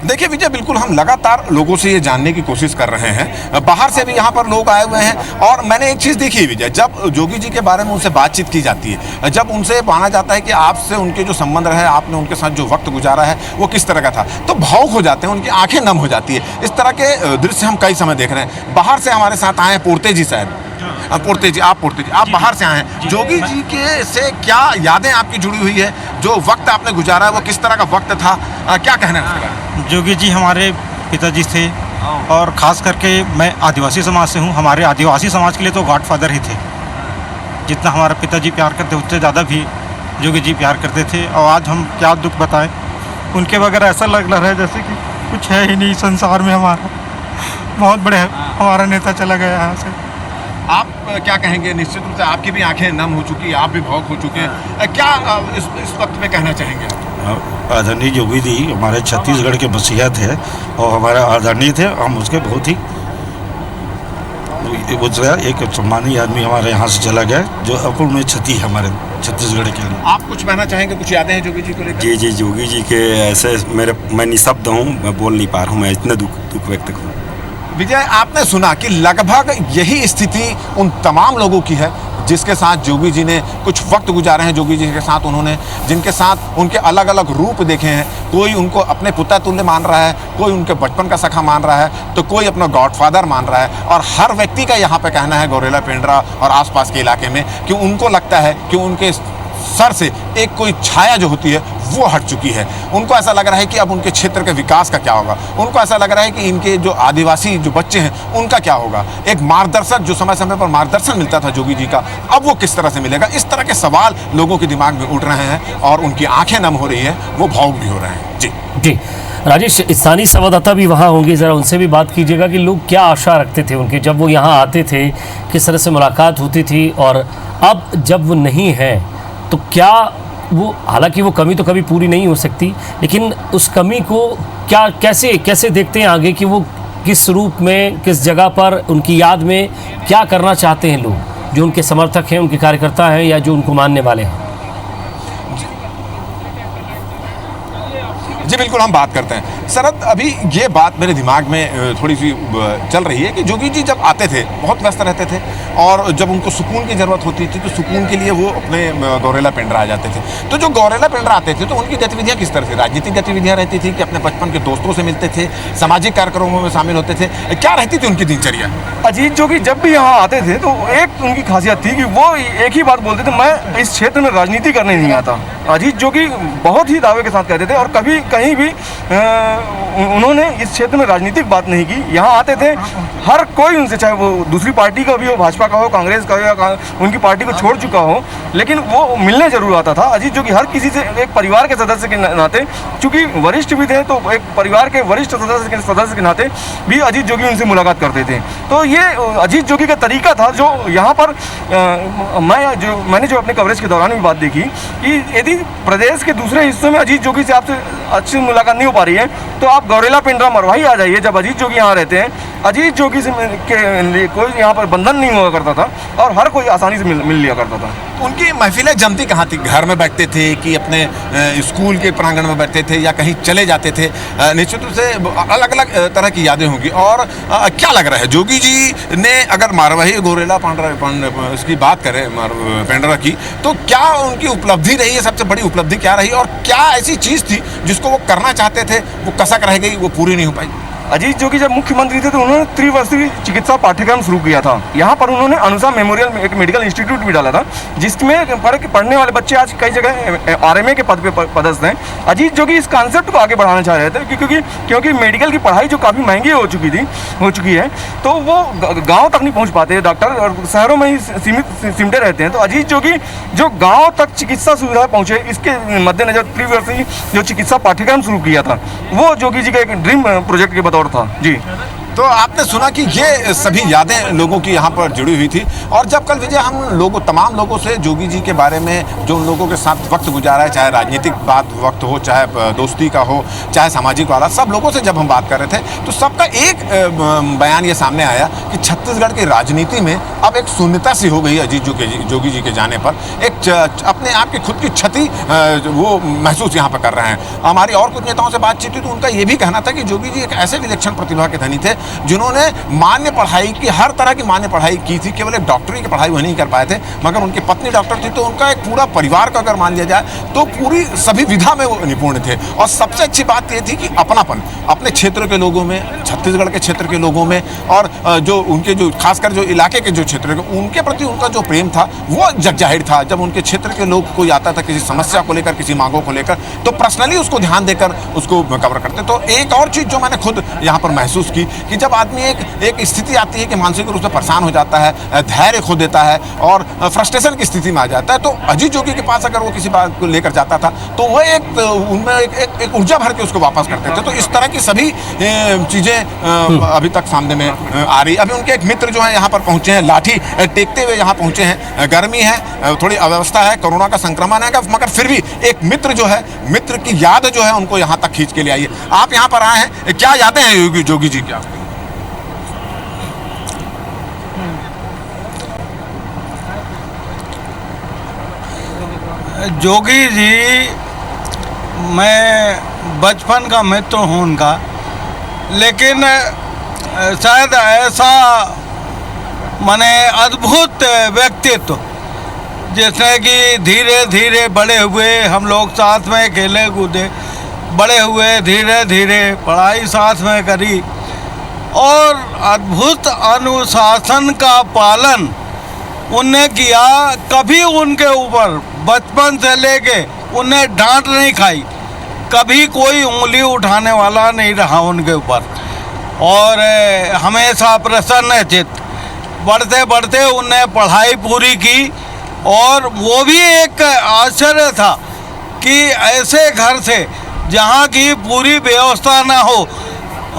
देखिए विजय, बिल्कुल हम लगातार लोगों से ये जानने की कोशिश कर रहे हैं, बाहर से भी यहाँ पर लोग आए हुए हैं और मैंने एक चीज़ देखी है विजय, जब जोगी जी के बारे में उनसे बातचीत की जाती है, जब उनसे माना जाता है कि आपसे उनके जो संबंध रहे, आपने उनके साथ जो वक्त गुजारा है वो किस तरह का था, तो भावुक हो जाते हैं, उनकी आंखें नम हो जाती है। इस तरह के दृश्य हम कई समय देख रहे हैं। बाहर से हमारे साथ आए हैं पोर्ते जी साहब, पोर्ते जी आप बाहर से आए हैं, जोगी जी के से क्या यादें आपकी जुड़ी हुई है, जो वक्त आपने गुजारा है वो किस तरह का वक्त था, क्या कहना है? जोगी जी हमारे पिताजी थे और ख़ास करके मैं आदिवासी समाज से हूँ, हमारे आदिवासी समाज के लिए तो गॉडफादर ही थे। जितना हमारे पिताजी प्यार करते उससे ज़्यादा भी जोगी जी प्यार करते थे और आज हम क्या दुख बताएं, उनके बगैर ऐसा लग रहा है जैसे कि कुछ है ही नहीं संसार में। हमारा बहुत बड़े हमारा नेता चला गया यहाँ से। आप क्या कहेंगे? निश्चित रूप से आपकी भी आंखें नम हो चुकी, आप भी भावुक हो चुके हैं, क्या इस वक्त में कहना चाहेंगे? आदरणीय जोगी जी हमारे छत्तीसगढ़ के मसीहा थे और हमारे आदरणीय थे, हम उसके बहुत ही एक सम्मानीय आदमी हमारे यहाँ से चला गया जो अपूर्ण क्षति है हमारे छत्तीसगढ़ के लिए। आप कुछ कहना चाहेंगे? कुछ यादें हैं जोगी जी को लेकर? जी जोगी जी के ऐसे मैं निशब्द हूँ, मैं बोल नहीं पा रहा हूँ, मैं इतना दुख व्यक्त करूँ। विजय, आपने सुना कि लगभग यही स्थिति उन तमाम लोगों की है जिसके साथ जोगी जी ने कुछ वक्त गुजारे हैं, जोगी जी के साथ उन्होंने जिनके साथ उनके अलग अलग रूप देखे हैं। कोई उनको अपने पुत्र तुल्य मान रहा है, कोई उनके बचपन का सखा मान रहा है, तो कोई अपना गॉडफादर मान रहा है। और हर व्यक्ति का यहाँ पे कहना है गौरेला पेंड्रा और आसपास के इलाके में कि उनको लगता है कि उनके सर से एक कोई छाया जो होती है वो हट चुकी है। उनको ऐसा लग रहा है कि अब उनके क्षेत्र के विकास का क्या होगा, उनको ऐसा लग रहा है कि इनके जो आदिवासी जो बच्चे हैं उनका क्या होगा। एक मार्गदर्शक जो समय समय पर मार्गदर्शन मिलता था जोगी जी का, अब वो किस तरह से मिलेगा। इस तरह के सवाल लोगों के दिमाग में उठ रहे हैं और उनकी आंखें नम हो रही है, वो भावुक भी हो रहे हैं। जी राजेश, स्थानीय संवाददाता भी वहाँ होंगे, ज़रा उनसे भी बात कीजिएगा कि लोग क्या आशा रखते थे उनके, जब वो यहाँ आते थे किस तरह से मुलाकात होती थी, और अब जब वो नहीं है तो क्या वो, हालांकि वो कमी तो कभी पूरी नहीं हो सकती, लेकिन उस कमी को क्या कैसे देखते हैं आगे कि वो किस रूप में, किस जगह पर, उनकी याद में क्या करना चाहते हैं लोग जो उनके समर्थक हैं, उनके कार्यकर्ता हैं या जो उनको मानने वाले हैं? जी बिल्कुल, हम बात करते हैं। शरद, अभी ये बात मेरे दिमाग में थोड़ी सी चल रही है कि जोगी जी जब आते थे बहुत व्यस्त रहते थे और जब उनको सुकून की ज़रूरत होती थी तो सुकून के लिए वो अपने गौरेला पेंड्रा आ जाते थे। तो जो गौरेला पेंड्रा आते थे तो उनकी गतिविधियाँ किस तरह से, राजनीतिक गतिविधियाँ रहती थी कि अपने बचपन के दोस्तों से मिलते थे, सामाजिक कार्यक्रमों में शामिल होते थे, क्या रहती थी उनकी दिनचर्या? अजीत जोगी जब भी यहाँ आते थे तो एक उनकी खासियत थी कि वो एक ही बात बोलते थे, मैं इस क्षेत्र में राजनीति करने नहीं आता, अजीत जोगी बहुत ही दावे के साथ कहते थे और कभी कहीं भी उन्होंने इस क्षेत्र में राजनीतिक बात नहीं की। यहाँ आते थे हर कोई उनसे, चाहे वो दूसरी पार्टी का भी हो, भाजपा का हो, कांग्रेस का हो या उनकी पार्टी को छोड़ चुका हो, लेकिन वो मिलने जरूर आता था। अजीत जोगी हर किसी से एक परिवार के सदस्य के नाते, चूँकि वरिष्ठ भी थे तो एक परिवार के वरिष्ठ सदस्य के नाते भी अजीत जोगी उनसे मुलाकात करते थे। तो ये अजीत जोगी का तरीका था जो यहाँ पर मैंने जो अपने कवरेज के दौरान भी बात देखी कि यदि प्रदेश के दूसरे हिस्सों में अजीत जोगी से आपसे अच्छी मुलाकात नहीं हो पा रही है तो आप गौरेला, पिंडरा, मरवाही आ जाइए। जब अजीत जोगी यहाँ रहते हैं, अजीत जोगी से के लिए कोई यहाँ पर बंधन नहीं हुआ करता था और हर कोई आसानी से मिल लिया करता था। उनकी महफिलें जमती कहाँ थी? घर में बैठते थे कि अपने स्कूल के प्रांगण में बैठते थे या कहीं चले जाते थे? निश्चित रूप से अलग अलग तरह की यादें होंगी। और क्या लग रहा है जोगी जी ने, अगर मारवाही, गौरेला, इसकी बात करें पेंड्रा की, तो क्या उनकी उपलब्धि रही है? सबसे बड़ी उपलब्धि क्या रही और क्या ऐसी चीज़ थी जिसको वो करना चाहते थे, वो कसक रह गई, वो पूरी नहीं हो पाई? अजीत जोगी जब मुख्यमंत्री थे तो उन्होंने त्रिवर्षीय चिकित्सा पाठ्यक्रम शुरू किया था। यहाँ पर उन्होंने अनुसा मेमोरियल में एक मेडिकल इंस्टीट्यूट भी डाला था, जिसमें पढ़ने वाले बच्चे आज कई जगह आरएमए के पद पे पदस्थ हैं। अजीत जोगी इस कॉन्सेप्ट को आगे बढ़ाना चाह रहे थे क्योंकि मेडिकल की पढ़ाई जो काफ़ी महंगी हो चुकी है, तो वो गाँव तक नहीं पहुँच पाते डॉक्टर, और शहरों में ही सिमटे रहते हैं। तो अजीत जोगी जो गाँव तक चिकित्सा सुविधा पहुँचे, इसके मद्देनजर त्रिवर्षीय जो चिकित्सा पाठ्यक्रम शुरू किया था, वो जोगी जी का एक ड्रीम प्रोजेक्ट के दौर था जी। तो आपने सुना कि ये सभी यादें लोगों की यहाँ पर जुड़ी हुई थी। और जब कल विजय हम तमाम लोगों से जोगी जी के बारे में, जो उन लोगों के साथ वक्त गुजारा है, चाहे राजनीतिक वक्त हो, चाहे दोस्ती का हो, चाहे सामाजिक वाला, सब लोगों से जब हम बात कर रहे थे तो सबका एक बयान ये सामने आया कि छत्तीसगढ़ की राजनीति में अब एक शून्यता सी हो गई अजीत जोगी जी के जाने पर। एक अपने आप की खुद की क्षति वो महसूस यहाँ पर कर रहे हैं। हमारी और कुछ नेताओं से बातचीत हुई तो उनका ये भी कहना था कि जोगी जी एक ऐसे विलक्षण प्रतिभा के धनी थे जिन्होंने मान्य पढ़ाई की, हर तरह की मान्य पढ़ाई की थी। केवल एक डॉक्टरी की पढ़ाई वो नहीं कर पाए थे, मगर उनकी पत्नी डॉक्टर थी, तो उनका एक पूरा परिवार का अगर मान लिया जाए तो पूरी सभी विधा में वो निपुण थे। और सबसे अच्छी बात ये थी कि अपनापन अपने क्षेत्र के लोगों में, छत्तीसगढ़ के क्षेत्र के लोगों में, और जो उनके जो खासकर जो इलाके के जो क्षेत्र के, उनके प्रति उनका जो प्रेम था वो जग जाहिर था। जब उनके क्षेत्र के लोग कोई आता था किसी समस्या को लेकर, किसी मांगों को लेकर, तो पर्सनली उसको ध्यान देकर उसको कवर करते। तो एक और चीज़ जो मैंने खुद यहाँ पर महसूस की कि जब आदमी एक स्थिति आती है कि मानसिक रूप से परेशान हो जाता है, धैर्य खो देता है और फ्रस्ट्रेशन की स्थिति में आ जाता है, तो अजीत जोगी के पास अगर वो किसी बात को लेकर जाता था तो वह उनमें एक ऊर्जा भर के उसको वापस करते थे। तो इस तरह की सभी चीज़ें अभी तक सामने में आ रही। अभी उनके एक मित्र जो है यहाँ पर पहुँचे हैं, लाठी टेकते हुए यहाँ पहुँचे हैं। गर्मी है, थोड़ी अव्यवस्था है, कोरोना का संक्रमण है, मगर फिर भी एक मित्र जो है, मित्र की याद जो है उनको यहाँ तक खींच के ले आई है। आप यहाँ पर आए हैं, क्या यादें हैं जोगी जी क्या? जोगी जी, मैं बचपन का मित्र हूँ उनका, लेकिन शायद ऐसा माने अद्भुत व्यक्तित्व जिसने कि धीरे धीरे बड़े हुए, हम लोग साथ में खेले कूदे, बड़े हुए, धीरे धीरे पढ़ाई साथ में करी और अद्भुत अनुशासन का पालन उनने किया। कभी उनके ऊपर बचपन से लेके उन्हें डांट नहीं खाई, कभी कोई उंगली उठाने वाला नहीं रहा उनके ऊपर, और हमेशा प्रसन्न चित्त। बढ़ते बढ़ते उनने पढ़ाई पूरी की, और वो भी एक आश्चर्य था कि ऐसे घर से जहाँ की पूरी व्यवस्था ना हो,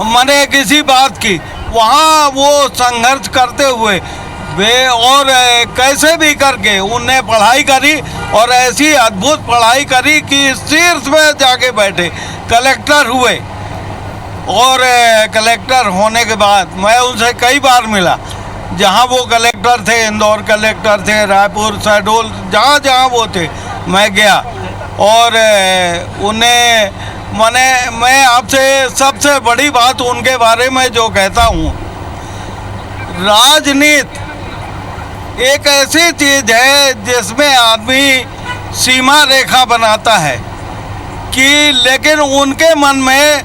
मने किसी बात की, वहाँ वो संघर्ष करते हुए वे और कैसे भी करके उनने पढ़ाई करी, और ऐसी अद्भुत पढ़ाई करी कि शीर्ष में जाके बैठे, कलेक्टर हुए। और कलेक्टर होने के बाद मैं उनसे कई बार मिला, जहाँ वो कलेक्टर थे, इंदौर कलेक्टर थे, रायपुर, शहडोल, जहाँ जहाँ वो थे मैं गया। और उन्हें मैं आपसे सबसे बड़ी बात उनके बारे में जो कहता हूँ, राजनीति एक ऐसी चीज़ है जिसमें आदमी सीमा रेखा बनाता है कि, लेकिन उनके मन में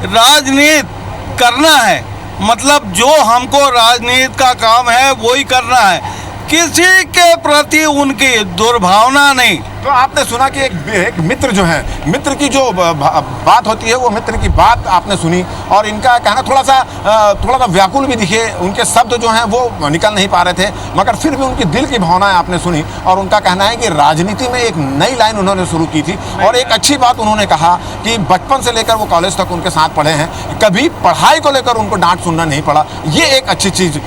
राजनीति करना है, मतलब जो हमको राजनीति का काम है वही करना है। किसी के प्रति उनकी दुर्भावना नहीं, तो आपने सुना कि एक मित्र जो है, मित्र की जो बात होती है वो मित्र की बात आपने सुनी और इनका कहना थोड़ा सा व्याकुल भी दिखे, उनके शब्द जो हैं वो निकल नहीं पा रहे थे, मगर फिर भी उनकी दिल की भावनाएं आपने सुनी और उनका कहना है कि राजनीति में एक नई लाइन उन्होंने शुरू की थी और एक अच्छी बात उन्होंने कहा कि बचपन से लेकर वो कॉलेज तक उनके साथ पढ़े हैं, कभी पढ़ाई को लेकर उनको डांट सुनना नहीं पड़ा। ये एक अच्छी चीज़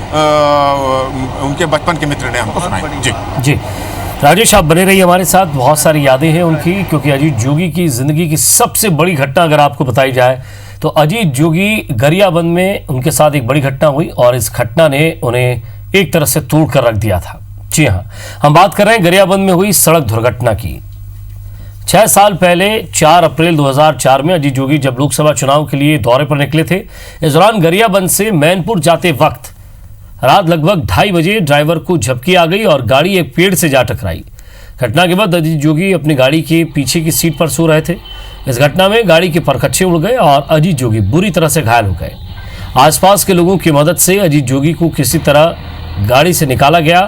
उनके बचपन के मित्र ने हमको सुनाई। जी राजेश, आप बने रहिए हमारे साथ। बहुत सारी यादें हैं उनकी, क्योंकि अजीत जोगी की ज़िंदगी की सबसे बड़ी घटना अगर आपको बताई जाए तो अजीत जोगी गरियाबंद में उनके साथ एक बड़ी घटना हुई और इस घटना ने उन्हें एक तरह से तोड़ कर रख दिया था। जी हाँ, हम बात कर रहे हैं गरियाबंद में हुई सड़क दुर्घटना की। 6 साल पहले 4 अप्रैल 2004 में अजीत जोगी जब लोकसभा चुनाव के लिए दौरे पर निकले थे, इस दौरान गरियाबंद से मैनपुर जाते वक्त रात लगभग 2:30 बजे ड्राइवर को झपकी आ गई और गाड़ी एक पेड़ से जा टकराई। घटना के बाद अजीत जोगी अपनी गाड़ी के पीछे की सीट पर सो रहे थे। इस घटना में गाड़ी के परखच्चे उड़ गए और अजीत जोगी बुरी तरह से घायल हो गए। आसपास के लोगों की मदद से अजीत जोगी को किसी तरह गाड़ी से निकाला गया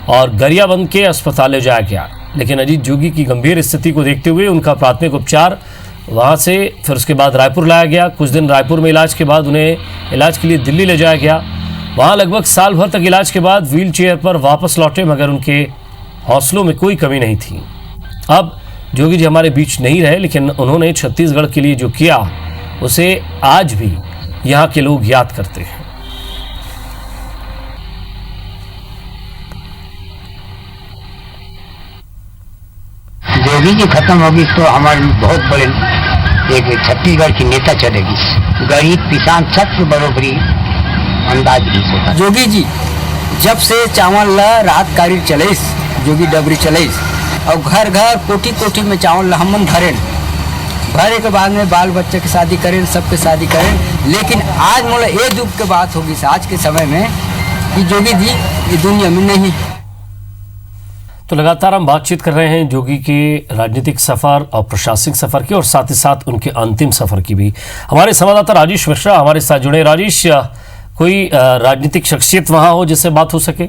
और गरियाबंद के अस्पताल ले जाया गया, लेकिन अजीत जोगी की गंभीर स्थिति को देखते हुए उनका प्राथमिक उपचार वहाँ से फिर उसके बाद रायपुर लाया गया। कुछ दिन रायपुर में इलाज के बाद उन्हें इलाज के लिए दिल्ली ले जाया गया। वहाँ लगभग साल भर तक इलाज के बाद व्हील चेयर पर वापस लौटे, मगर उनके हौसलों में कोई कमी नहीं थी। अब जोगी जी हमारे बीच नहीं रहे, लेकिन उन्होंने छत्तीसगढ़ के लिए जो किया उसे आज भी यहाँ के लोग याद करते हैं। जोगी जी खत्म होगी तो हमारे बहुत बड़े एक छत्तीसगढ़ की नेता चलेगी। गरीब किसान सबसे बरोबरी अंदाज नहीं होता। जोगी जी जब से चावल ला रात कारी चलेस, जोगी डबरी चलेस और घर घर कोठी कोठी में चावल ला हमन भरे के बाद में बाल बच्चे की शादी करें, सबके शादी करें। लेकिन आज मोला ये दुख की बात होगी आज के समय में कि जोगी जी ये दुनिया में नहीं। तो लगातार हम बातचीत कर रहे हैं जोगी के राजनीतिक सफर और प्रशासनिक सफर की और साथ ही साथ उनके अंतिम सफर की भी। हमारे संवाददाता राजेश मिश्रा हमारे साथ जुड़े। राजेश, कोई राजनीतिक शख्सियत वहां हो जिससे बात हो सके?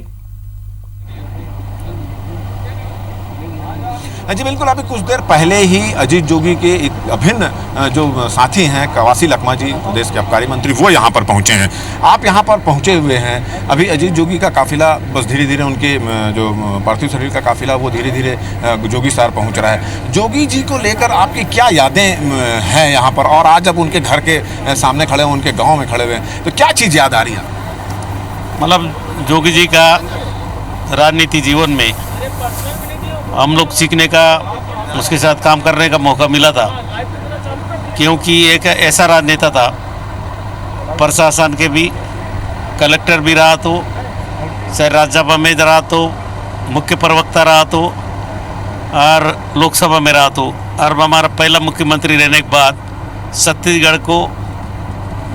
जी बिल्कुल, अभी कुछ देर पहले ही अजीत जोगी के एक अभिन्न जो साथी हैं कवासी लखमा जी, प्रदेश के आबकारी मंत्री, वो यहाँ पर पहुँचे हैं। आप यहाँ पर पहुँचे हुए हैं। अभी अजीत जोगी का काफिला बस धीरे धीरे उनके जो पार्थिव शरीर का काफिला वो धीरे धीरे जोगी सार पहुँच रहा है। जोगी जी को लेकर आपकी क्या यादें हैं यहाँ पर, और आज जब उनके घर के सामने खड़े हैं, उनके गाँव में खड़े हुए हैं, तो क्या चीज़ याद आ रही है? मतलब जोगी जी का राजनीति जीवन में हम लोग सीखने का, उसके साथ काम करने का मौका मिला था, क्योंकि एक ऐसा राजनेता था, प्रशासन के भी कलेक्टर भी रहा तो, चाहे राज्यसभा में रहा तो, मुख्य प्रवक्ता रहा तो, और लोकसभा में रहा तो, और हमारा पहला मुख्यमंत्री रहने के बाद छत्तीसगढ़ को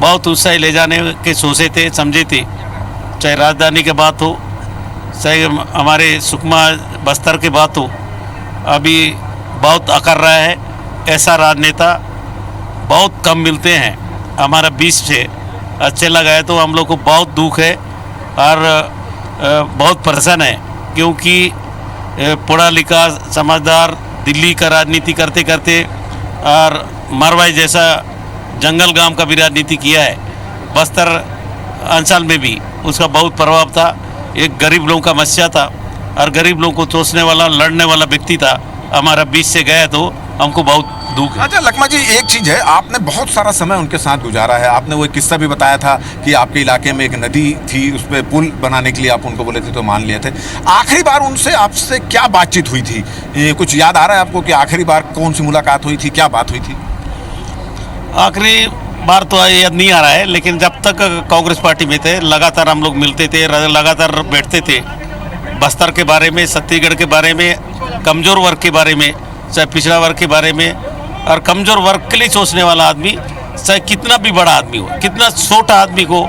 बहुत ऊंचाई ले जाने के सोचे थे, समझे थे। चाहे राजधानी की बात हो, चाहे हमारे सुकमा बस्तर की बात हो, अभी बहुत अकर रहा है। ऐसा राजनेता बहुत कम मिलते हैं हमारा बीच से। अच्छे लगाए तो हम लोग को बहुत दुख है और बहुत परेशान है, क्योंकि पढ़ा लिखा समझदार दिल्ली का राजनीति करते करते और मरवाई जैसा जंगल गांव का भी राजनीति किया है। बस्तर अंचल में भी उसका बहुत प्रभाव था। एक गरीब लोगों का मस्या था और गरीब लोगों को सोचने वाला, लड़ने वाला व्यक्ति था। हमारा बीच से गया तो हमको बहुत दुख है। अच्छा लखमा जी, एक चीज़ है, आपने बहुत सारा समय उनके साथ गुजारा है। आपने वो एक किस्सा भी बताया था कि आपके इलाके में एक नदी थी, उस पर पुल बनाने के लिए आप उनको बोले थे तो मान लिए थे। आखिरी बार उनसे आपसे क्या बातचीत हुई थी? ये कुछ याद आ रहा है आपको कि आखिरी बार कौन सी मुलाकात हुई थी, क्या बात हुई थी? आखिरी बार तो याद नहीं आ रहा है, लेकिन जब तक कांग्रेस पार्टी में थे लगातार हम लोग मिलते थे, लगातार बैठते थे। बस्तर के बारे में, छत्तीसगढ़ के बारे में, कमज़ोर वर्ग के बारे में, चाहे पिछड़ा वर्ग के बारे में, और कमज़ोर वर्ग के लिए सोचने वाला आदमी, चाहे कितना भी बड़ा आदमी हो, कितना छोटा आदमी को,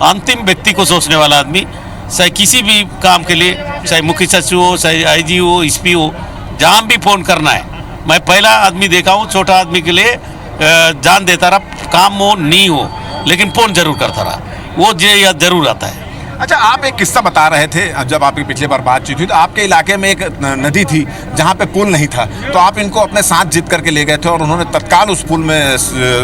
अंतिम व्यक्ति को सोचने वाला आदमी, चाहे किसी भी काम के लिए, चाहे मुख्य सचिव हो, चाहे IG हो, SP हो, जहाँ भी फ़ोन करना है, मैं पहला आदमी देखा हूँ छोटा आदमी के लिए जान देता रहा, काम हो नहीं हो, लेकिन फ़ोन जरूर करता रहा। वो याद जरूर आता है। अच्छा, आप एक किस्सा बता रहे थे जब आपकी पिछली बार बातचीत हुई, तो आपके इलाके में एक नदी थी जहाँ पे पुल नहीं था, तो आप इनको अपने साथ जिद करके ले गए थे और उन्होंने तत्काल उस पुल में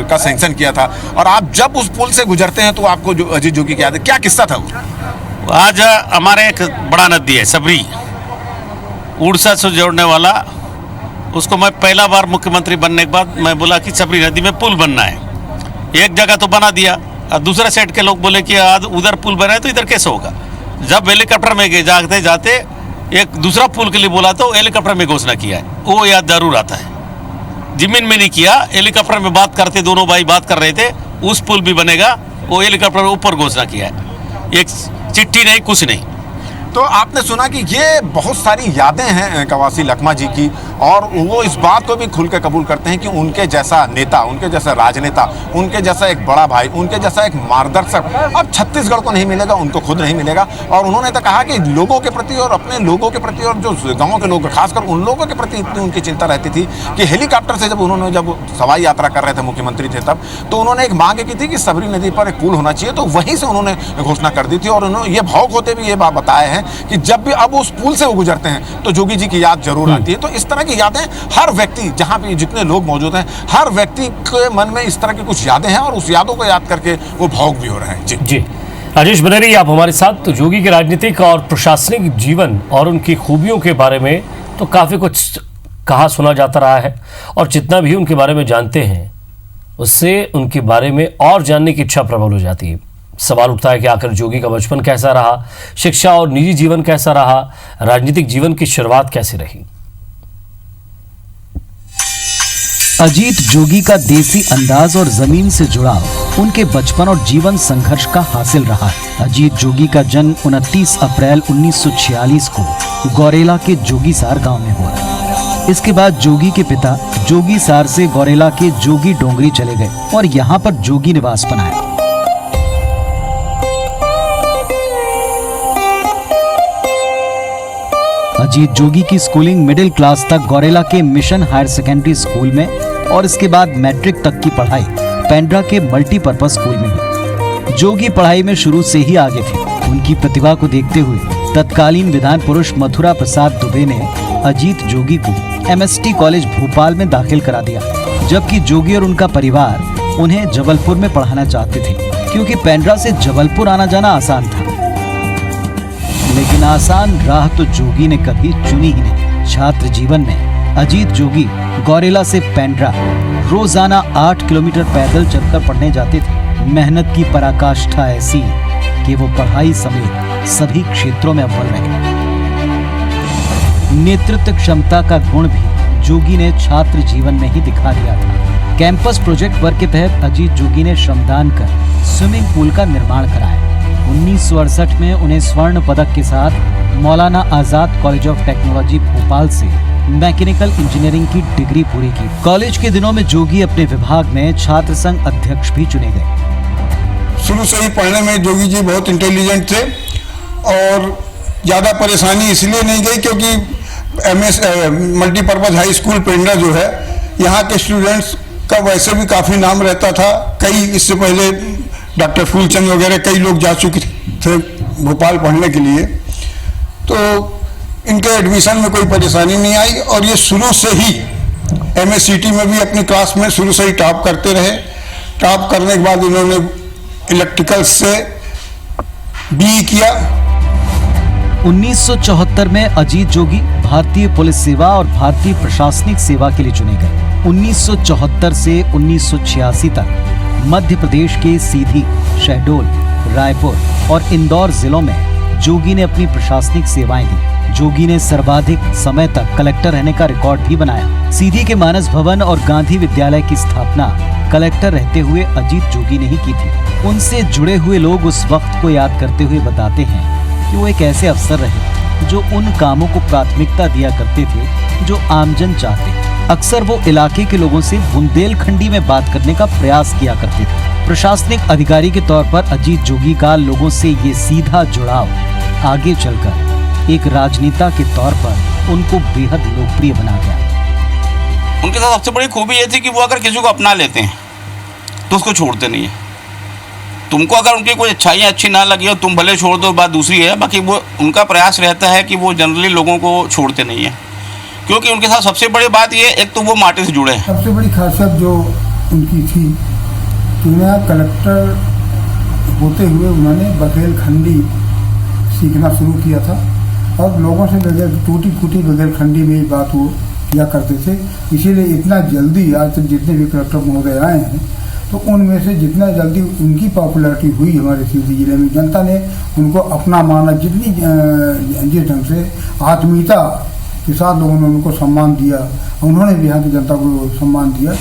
का सैंक्शन किया था। और आप जब उस पुल से गुजरते हैं तो आपको जो अजीत जोगी की याद है, क्या किस्सा था वो? आज हमारे एक बड़ा नदी है सबरी, उड़ीसा से जोड़ने वाला, उसको मैं पहला बार मुख्यमंत्री बनने के बाद मैं बोला कि सबरी नदी में पुल बनना है। एक जगह तो बना दिया और दूसरे साइड के लोग बोले कि आज उधर पुल बना है तो इधर कैसे होगा। जब हेलीकॉप्टर में गए जाते जाते एक दूसरा पुल के लिए बोला तो हेलीकॉप्टर में घोषणा किया है, वो याद जरूर आता है। जमीन में नहीं किया, हेलीकॉप्टर में बात करते, दोनों भाई बात कर रहे थे उस पुल भी बनेगा, वो हेलीकॉप्टर ऊपर घोषणा किया है, एक चिट्ठी नहीं कुछ नहीं। तो आपने सुना कि ये बहुत सारी यादें हैं कवासी लखमा जी की, और वो इस बात को भी खुल के कबूल करते हैं कि उनके जैसा नेता, उनके जैसा राजनेता, उनके जैसा एक बड़ा भाई, उनके जैसा एक मार्गदर्शक अब छत्तीसगढ़ को नहीं मिलेगा, उनको खुद नहीं मिलेगा। और उन्होंने तो कहा कि लोगों के प्रति और अपने लोगों के प्रति और जो गाँव के लोग, खासकर उन लोगों के प्रति इतनी उनकी चिंता रहती थी कि हेलीकॉप्टर से जब सवाई यात्रा कर रहे थे, मुख्यमंत्री थे तब, तो उन्होंने एक मांग की थी कि सबरी नदी पर एक पुल होना चाहिए, तो वहीं से उन्होंने घोषणा कर दी थी। और उन्होंने ये भावुक होते भी ये बात बताए हैं कि जब भी अब उस पुल से वो गुजरते हैं तो जोगी जी की याद जरूर आती है। तो इस तरह की यादें हर व्यक्ति, जहां भी जितने लोग मौजूद हैं, हर व्यक्ति के मन में इस तरह की कुछ यादें हैं और उस यादों को याद करके वो भावुक भी हो रहे हैं। जी राजेश बने रहिए आप हमारे साथ। तो जोगी के राजनीतिक और प्रशासनिक जीवन और उनकी खूबियों के बारे में तो काफी कुछ कहा सुना जाता रहा है, और जितना भी उनके बारे में जानते हैं उससे उनके बारे में और जानने की इच्छा प्रबल हो जाती है। सवाल उठता है कि आखिर जोगी का बचपन कैसा रहा, शिक्षा और निजी जीवन कैसा रहा, राजनीतिक जीवन की शुरुआत कैसे रही। अजीत जोगी का देसी अंदाज और जमीन से जुड़ाव उनके बचपन और जीवन संघर्ष का हासिल रहा है। अजीत जोगी का जन्म 29 अप्रैल 1946 को गौरेला के जोगीसार गांव में हुआ। इसके बाद जोगी के पिता जोगीसार से गौरेला के जोगी डोंगरी चले गए और यहाँ पर जोगी निवास बनाया। अजीत जोगी की स्कूलिंग मिडिल क्लास तक गौरेला के मिशन हायर सेकेंडरी स्कूल में और इसके बाद मैट्रिक तक की पढ़ाई पेंड्रा के मल्टीपर्पज स्कूल में हुई। जोगी पढ़ाई में शुरू से ही आगे थे। उनकी प्रतिभा को देखते हुए तत्कालीन विधान पुरुष मथुरा प्रसाद दुबे ने अजीत जोगी को MST कॉलेज भोपाल में दाखिल करा दिया, जबकि जोगी और उनका परिवार उन्हें जबलपुर में पढ़ाना चाहते थे, क्योंकि पेंड्रा से जबलपुर आना जाना आसान था। लेकिन आसान राह तो जोगी ने कभी चुनी ही नहीं। छात्र जीवन में अजीत जोगी गौरेला से पेंड्रा रोजाना 8 किलोमीटर पैदल चलकर पढ़ने जाते थे। मेहनत की पराकाष्ठा ऐसी कि वो पढ़ाई समेत सभी क्षेत्रों में अव्वल रहे। नेतृत्व क्षमता का गुण भी जोगी ने छात्र जीवन में ही दिखा दिया था। कैंपस प्रोजेक्ट वर्क के तहत अजीत जोगी ने श्रमदान कर स्विमिंग पूल का निर्माण कराया। 1968 में उन्हें स्वर्ण पदक के साथ Maulana Azad college of technology Bhopal से मैकेनिकल इंजीनियरिंग की डिग्री पूरी की। कॉलेज के दिनों में जोगी अपने विभाग में छात्र संघ अध्यक्ष भी चुने गए। शुरू से ही पढ़ने में जोगी जी बहुत इंटेलिजेंट थे और ज़्यादा परेशानी इसलिए नहीं गई क्योंकि MS multipurpose high school Pendra जो है, यहाँ के स्टूडेंट्स का वैसे भी काफ़ी नाम रहता था। कई इससे पहले डॉक्टर फूलचंद वगैरह कई लोग जा चुके थे भोपाल पढ़ने के लिए, तो इनके एडमिशन में कोई परेशानी नहीं आई और ये शुरू से ही MSCT में भी अपनी क्लास में शुरू से ही टॉप करते रहे। टॉप करने के बाद इन्होंने इलेक्ट्रिकल से BE किया। 1974 में अजीत जोगी भारतीय पुलिस सेवा और भारतीय प्रशासनिक सेवा के लिए चुने गए। 1974 से 1986 तक मध्य प्रदेश के सीधी, शहडोल, रायपुर और इंदौर जिलों में जोगी ने अपनी प्रशासनिक सेवाएं दी। जोगी ने सर्वाधिक समय तक कलेक्टर रहने का रिकॉर्ड भी बनाया। सीधी के मानस भवन और गांधी विद्यालय की स्थापना कलेक्टर रहते हुए अजीत जोगी ने ही की थी। उनसे जुड़े हुए लोग उस वक्त को याद करते हुए बताते हैं कि वो एक ऐसे अफसर रहे जो उन कामों को प्राथमिकता दिया करते थे जो आमजन चाहते। अक्सर वो इलाके के लोगों से बुंदेलखंडी में बात करने का प्रयास किया करते थे। प्रशासनिक अधिकारी के तौर पर अजीत जोगी का लोगों से ये सीधा जुड़ाव आगे चलकर एक राजनेता के तौर पर उनको बेहद लोकप्रिय बना गया। उनके साथ सबसे बड़ी खूबी ये थी कि वो अगर किसी को अपना लेते हैं तो उसको छोड़ते नहीं है। तुमको अगर उनकी कोई अच्छाइयाँ अच्छी ना लगी हो तुम भले छोड़ दो, बात दूसरी है। बाकी वो उनका प्रयास रहता है कि वो जनरली लोगों को छोड़ते नहीं हैं, क्योंकि उनके साथ सबसे बड़ी बात ये, एक तो वो माटी से जुड़े हैं। सबसे बड़ी खासियत जो उनकी थी कि उन्हें कलेक्टर होते हुए उन्होंने बघेलखंडी सीखना शुरू किया था और लोगों से बगैर टूटी फूटी बघेलखंडी में ही बात वो किया करते थे। इसीलिए इतना जल्दी आज तक जितने भी कलेक्टर महोदय आए हैं तो उनमें से जितना जल्दी उनकी पॉपुलैरिटी हुई हमारे सीधी जिले में, जनता ने उनको अपना माना, जिस ढंग से आत्मीयता के साथ लोगों ने उनको सम्मान दिया, उन्होंने भी यहाँ की जनता को सम्मान दिया।